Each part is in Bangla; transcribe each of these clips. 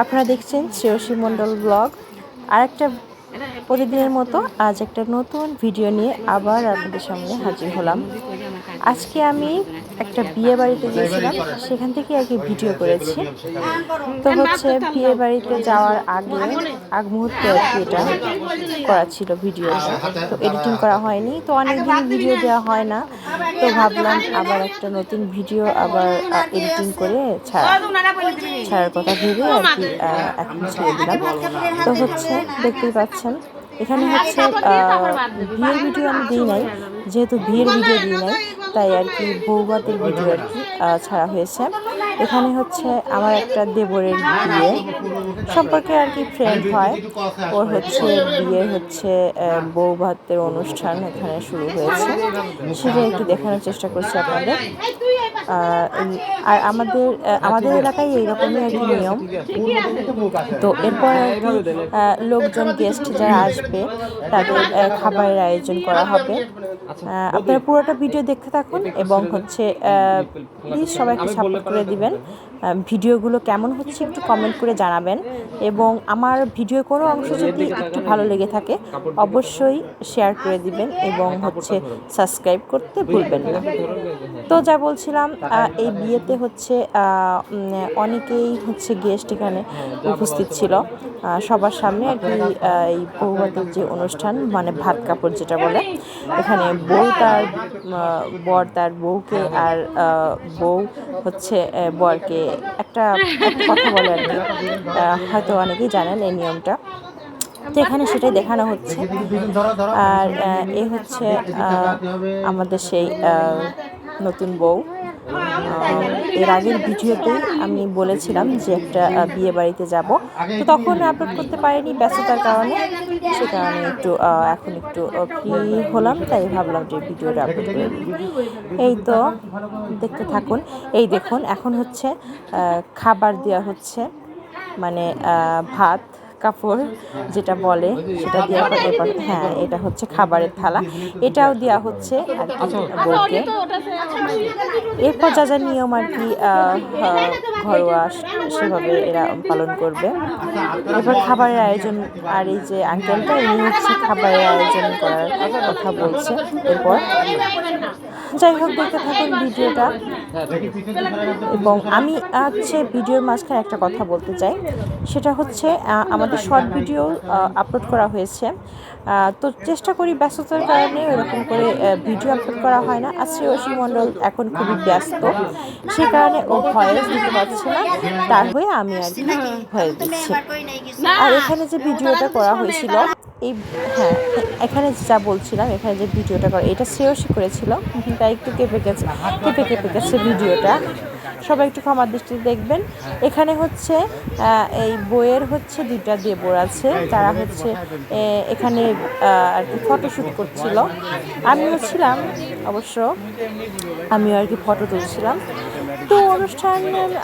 আপনারা দেখছেন শ্রেয়সী মণ্ডল ব্লগ। আর একটা প্রতিদিনের মতো আজ একটা নতুন ভিডিও নিয়ে আবার আপনাদের সামনে হাজির হলাম। আজকে আমি একটা বিয়ে বাড়িতে গিয়েছিলাম, সেখান থেকে আর কি ভিডিও করেছি। তো হচ্ছে বিয়ে বাড়িতে যাওয়ার আগ মুহূর্তে আর কি এটা করা ছিল ভিডিওটা, তো এডিটিং করা হয়নি। তো অনেকদিন ভিডিও দেওয়া হয় না, তো ভাবলাম আবার একটা নতুন ভিডিও আবার এডিটিং করে ছাড়ার কথা ভেবে আর কি এখন ছেড়ে দিলাম। তো হচ্ছে দেখতেই পাচ্ছেন এখানে হচ্ছে বিয়ের ভিডিও আমি দিই নাই, যেহেতু বিয়ের ভিডিও দিই নাই তাই আর কি বৌভাতের ভিডিও আর কি ছাড়া হয়েছে। এখানে হচ্ছে আমার একটা দেবরের বিয়ে সম্পর্কে আর কি ফ্রেন্ড হয়, ওর হচ্ছে বিয়ের হচ্ছে বৌভাতের অনুষ্ঠান এখানে শুরু হয়েছে, সেটা একটু দেখানোর চেষ্টা করছি আপনাদের। আর আমাদের এলাকায় এইরকমই আর কি নিয়ম। তো এরপর আর কি লোকজন গেস্ট যারা আসবে তাদের খাবারের আয়োজন করা হবে। আপনারা পুরোটা ভিডিও দেখতে থাকুন এবং হচ্ছে প্লিজ সবাই একটু সাপোর্ট করে দিবেন। ভিডিওগুলো কেমন হচ্ছে একটু কমেন্ট করে জানাবেন, এবং আমার ভিডিও কোনো অংশ যদি একটু ভালো লেগে থাকে অবশ্যই শেয়ার করে দিবেন এবং হচ্ছে সাবস্ক্রাইব করতে ভুলবেন না। তো যা বলছিলাম, এই বিয়েতে হচ্ছে অনেকেই হচ্ছে গেস্ট এখানে উপস্থিত ছিল। সবার সামনে আর কি এই বৌভাতের যে অনুষ্ঠান, মানে ভাত কাপড় যেটা বলে, এখানে বর তার বউকে আর বউ হচ্ছে বরকে একটা কথা বলে আর কি, হয়তো অনেকেই জানেন এই নিয়মটা। তো এখানে সেটাই দেখানো হচ্ছে। আর এ হচ্ছে আমাদের সেই নতুন বউ। এর আগের ভিডিওতেই আমি বলেছিলাম যে একটা বিয়ে বাড়িতে যাব, তো তখন আপলোড করতে পারিনি ব্যস্ততার কারণে, সে কারণে এখন একটু ফ্রি হলাম, তাই ভাবলাম যে ভিডিওটা আপলোড করে দিই। এই তো দেখতে থাকুন। এই দেখুন এখন হচ্ছে খাবার দেওয়া হচ্ছে, মানে ভাত কাপড় যেটা বলে সেটা দেওয়া হয়। হ্যাঁ, এটা হচ্ছে খাবারের থালা, এটাও দেওয়া হচ্ছে আর কি বউকে। এরপর যা যা নিয়ম আর কি ঘরোয়া সেভাবে এরা পালন করবে। এরপর খাবারের আয়োজন, আর এই যে আঙ্কেলটা ইনি হচ্ছে খাবারের আয়োজন করার কথা বলছে। এরপর যাই হোক দেখতে থাকুন ভিডিওটা। এবং আমি হচ্ছে ভিডিওর মাঝখানে একটা কথা বলতে চাই, সেটা হচ্ছে আমাদের শর্ট ভিডিও আপলোড করা হয়েছে, তো চেষ্টা করি ব্যস্ততার কারণে ওরকম করে ভিডিও আপলোড করা হয় না। আর শ্রেয়সী মণ্ডল এখন খুবই ব্যস্ত, সে কারণে ও ভয়েস দিতে পারছে না, তার হয়ে আমি আর কি ভয়েস দিচ্ছি। আর এখানে যে ভিডিওটা করা হয়েছিল হ্যাঁ, এখানে যা বলছিলাম, এখানে যে ভিডিওটা করা এটা শ্রেয়সী করেছিল, তাই একটু কেঁপে গেছে ভিডিওটা, সবাই একটু ক্ষমার দৃষ্টিতে দেখবেন। এখানে হচ্ছে এই বইয়ের হচ্ছে দুইটা দেবর আছে, তারা হচ্ছে এখানে আর কি ফটোশ্যুট করছিল। আমিও ছিলাম অবশ্য, আমিও আর কি ফটো তুলছিলাম। তো অনুষ্ঠান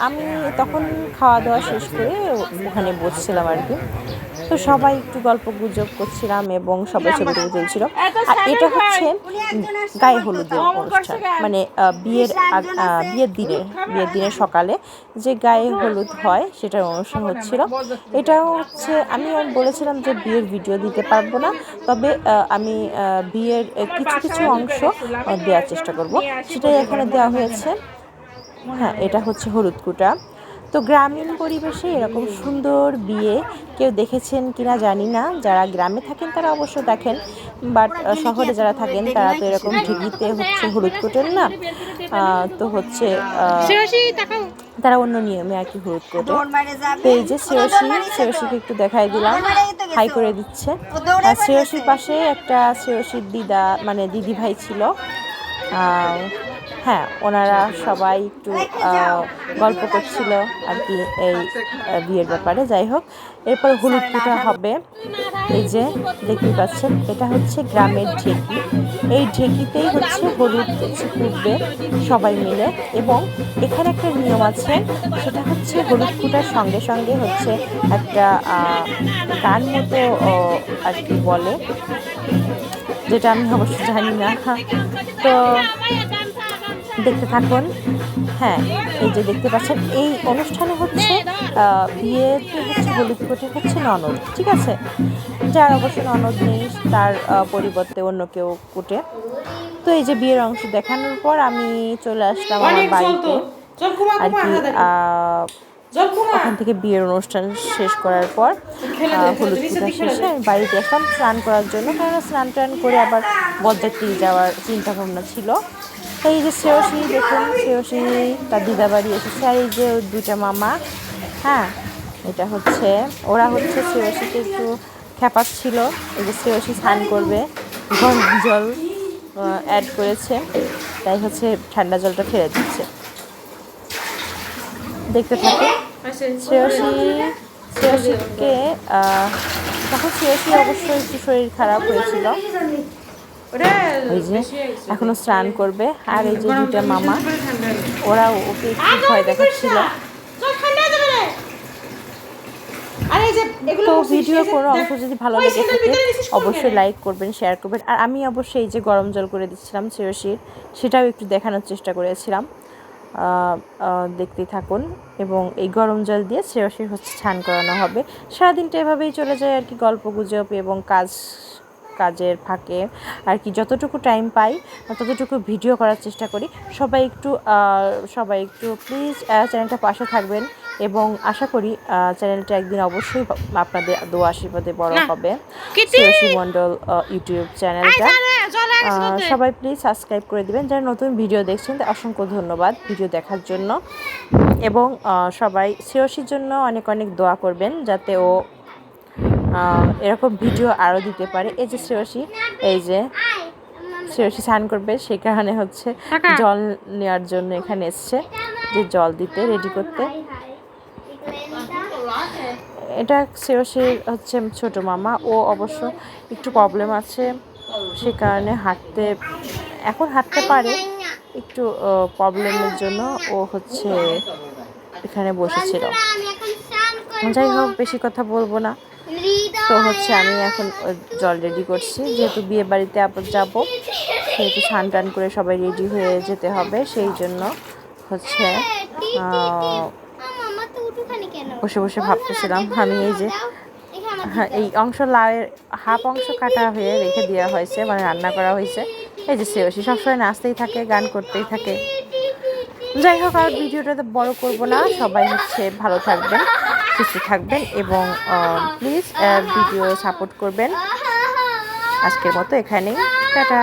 আমি তখন খাওয়া দাওয়া শেষ করে ওখানে বসছিলাম আর কি। তো সবাই একটু গল্প গুজব করছিলাম এবং সবাই ছবি তুলছিল। আর এটা হচ্ছে গায়ে হলুদের অনুষ্ঠান, মানে বিয়ের দিনের সকালে যে গায়ে হলুদ হয় সেটার অনুষ্ঠান হচ্ছিল। এটাও হচ্ছে আমি বলেছিলাম যে বিয়ের ভিডিও দিতে পারবো না, তবে আমি বিয়ের কিছু অংশ দেওয়ার চেষ্টা করব, সেটাই এখানে দেওয়া হয়েছে। হ্যাঁ, এটা হচ্ছে হলুদ কুটা। তো গ্রামীণ পরিবেশে এরকম সুন্দর বিয়ে কেউ দেখেছেন কিনা জানি না, যারা গ্রামে থাকেন তারা অবশ্য দেখেন, বাট শহরে যারা থাকেন তারা তো এরকম ঢেকিতে হচ্ছে হলুদ কোটেন না, তো হচ্ছে তারা অন্য নিয়মে আর কি হলুদ কোটে। তো এই যে শ্রেয়সীকে একটু দেখাই দিলাম, হাই করে দিচ্ছে। আর শ্রেয়সীর পাশে একটা শ্রেয়সীর দিদি ভাই ছিল। হ্যাঁ, ওনারা সবাই একটু গল্প করছিল আর কি এই বিয়ের ব্যাপারে। যাই হোক, এরপর হলুদ কুটা হবে। এই যে দেখতে পাচ্ছেন, এটা হচ্ছে গ্রামের ঢেকি, এই ঢেকিতেই হচ্ছে হলুদ কুটবে সবাই মিলে। এবং এখানে একটা নিয়ম আছে, সেটা হচ্ছে হলুদ কুটার সঙ্গে সঙ্গে হচ্ছে একটা গান মতো আর কি বলে, যেটা আমি অবশ্য জানি না। তো দেখতে থাকুন। হ্যাঁ, এই যে দেখতে পাচ্ছেন, এই অনুষ্ঠানে হচ্ছে বিয়েতে হচ্ছে হলুদ কোটে হচ্ছে ননদ, ঠিক আছে। যার অবশ্য ননদ নেই তার পরিবর্তে অন্য কেউ কোটে। তো এই যে বিয়ের অংশ দেখানোর পর আমি চলে আসলাম আমার বাড়িতে আর কি। ওখান থেকে বিয়ের অনুষ্ঠান শেষ করার পর হলুদ পূজা শেষে আমি বাড়িতে আসলাম স্নান করার জন্য, কারণ স্নান টান করে আবার বরযাত্রী যাওয়ার চিন্তা ভাবনা ছিল। এই যে শ্রেয়সী দেখুন, শ্রেয়সী তার দিদা বাড়ি এসেছে, আর এই যে দুইটা মামা, হ্যাঁ এটা হচ্ছে ওরা হচ্ছে শ্রেয়সীকে একটু খেপাচ্ছিল। এই যে শ্রেয়সী স্নান করবে, গরম জল অ্যাড করেছে, তাই হচ্ছে ঠান্ডা জলটা ফেলে দিচ্ছে। দেখতে থাকে শ্রেয়সীকে তখন শ্রেয়সী অবশ্যই একটু শরীর খারাপ হয়েছিল, ওই যে এখনো স্নান করবে। আর এই যে দুইটা মামা ওরা ওকে একটু ভয় দেখাচ্ছিল। তো ভিডিও কোনো অংশ যদি ভালো লেগে থাকে অবশ্যই লাইক করবেন, শেয়ার করবেন। আর আমি অবশ্যই এই যে গরম জল করে দিচ্ছিলাম শ্রেয়সীর, সেটাও একটু দেখানোর চেষ্টা করেছিলাম, দেখতেই থাকুন। এবং এই গরম জল দিয়ে শ্রেয়সীর হচ্ছে স্নান করানো হবে। সারাদিনটা এভাবেই চলে যায় আর কি, গল্প গুজব এবং কাজের ফাঁকে আর কি যতটুকু টাইম পাই ততটুকু ভিডিও করার চেষ্টা করি। সবাই একটু প্লিজ চ্যানেলটা পাশে থাকবেন, এবং আশা করি চ্যানেলটা একদিন অবশ্যই আপনাদের দোয়া আশীর্বাদে বড় হবে। শ্রেয়সী মণ্ডল ইউটিউব চ্যানেলটা সবাই প্লিজ সাবস্ক্রাইব করে দিবেন। যারা নতুন ভিডিও দেখছেন অসংখ্য ধন্যবাদ ভিডিও দেখার জন্য, এবং সবাই শ্রেয়সীর জন্য অনেক অনেক দোয়া করবেন যাতে ও এরকম ভিডিও আরও দিতে পারে। এই যে শ্রেয়সী স্নান করবে, সেই কারণে হচ্ছে জল নেওয়ার জন্য এখানে এসছে, যে জল দিতে রেডি করতে। এটা শ্রেয়সীর হচ্ছে ছোট মামা, ও অবশ্য একটু প্রবলেম আছে, সে কারণে এখন হাঁটতে পারে, একটু প্রবলেমের জন্য ও হচ্ছে এখানে বসেছিল। যাই হোক, বেশি কথা বলবো না। তো হচ্ছে আমি এখন জল রেডি করছি, যেহেতু বিয়ে বাড়িতে আবার যাবো, সেহেতু স্নান টান করে সবাই রেডি হয়ে যেতে হবে। সেই জন্য হচ্ছে বসে বসে ভাবতেছিলাম আমি, এই যে এই লাউয়ের হাফ অংশ কাটা হয়ে রেখে দেওয়া হয়েছে, মানে রান্না করা হয়েছে। এই যে শ্রেয়সী সবসময় নাচতেই থাকে, গান করতেই থাকে। যাই হোক, আর ভিডিওটা তো বড় করব না, সবাই হচ্ছে ভালো থাকবেন, সুস্থ থাকবেন, এবং প্লিজ ভিডিও সাপোর্ট করবেন। আজকের মতো এখানেই, টাটা।